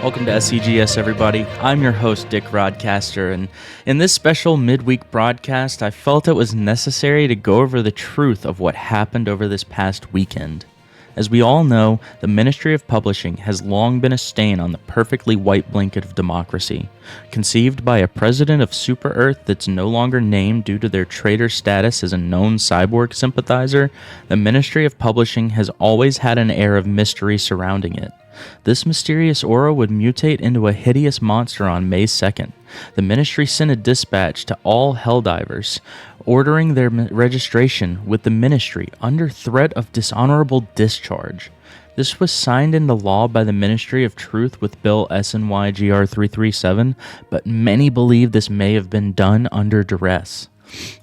Welcome to SEGS, everybody. I'm your host, Dick Rodcaster, and in this special midweek broadcast, I felt it was necessary to go over the truth of what happened over this past weekend. As we all know, the Ministry of Publishing has long been a stain on the perfectly white blanket of democracy. Conceived by a president of Super Earth that's no longer named due to their traitor status as a known cyborg sympathizer, the Ministry of Publishing has always had an air of mystery surrounding it. This mysterious aura would mutate into a hideous monster on May 2nd. The ministry sent a dispatch to all HELLDIVERS, ordering their registration with the ministry under threat of dishonorable discharge. This was signed into law by the Ministry of Truth with Bill SNY-GR 337, but many believe this may have been done under duress.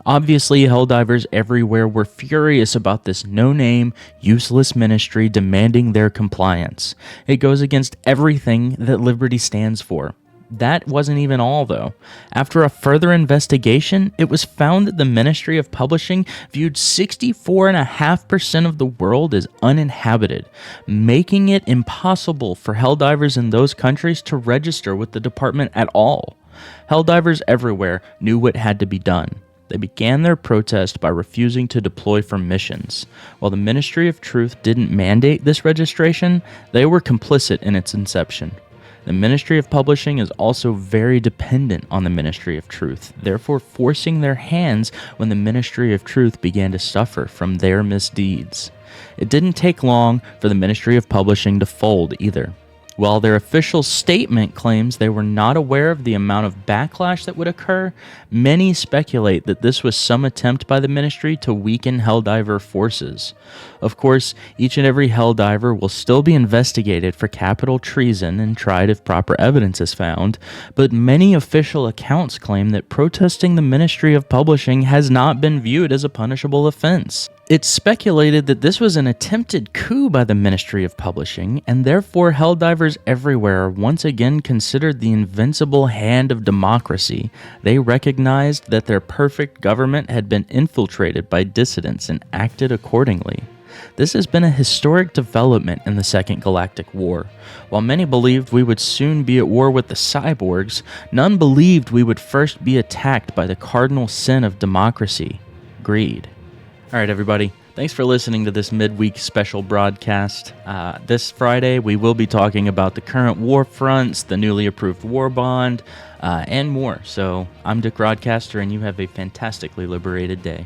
Obviously, HELLDIVERS everywhere were furious about this no-name, useless ministry demanding their compliance. It goes against everything that liberty stands for. That wasn't even all, though. After a further investigation, it was found that the Ministry of Publishing viewed 64.5% of the world as uninhabited, making it impossible for HELLDIVERS in those countries to register with the department at all. HELLDIVERS everywhere knew what had to be done. They began their protest by refusing to deploy for missions. While the Ministry of Truth didn't mandate this registration, they were complicit in its inception. The Ministry of Publishing is also very dependent on the Ministry of Truth, therefore forcing their hands when the Ministry of Truth began to suffer from their misdeeds. It didn't take long for the Ministry of Publishing to fold either. While their official statement claims they were not aware of the amount of backlash that would occur, many speculate that this was some attempt by the ministry to weaken HELLDIVER forces. Of course, each and every HELLDIVER will still be investigated for capital treason and tried if proper evidence is found, but many official accounts claim that protesting the Ministry of Publishing has not been viewed as a punishable offense. It's speculated that this was an attempted coup by the Ministry of Publishing, and therefore HELLDIVERS everywhere are once again considered the invincible hand of democracy. They recognized that their perfect government had been infiltrated by dissidents and acted accordingly. This has been a historic development in the Second Galactic War. While many believed we would soon be at war with the cyborgs, none believed we would first be attacked by the cardinal sin of democracy, greed. All right, everybody. Thanks for listening to this midweek special broadcast. This Friday, we will be talking about the current war fronts, the newly approved war bond, and more. So I'm Dick Rodcaster, and you have a fantastically liberated day.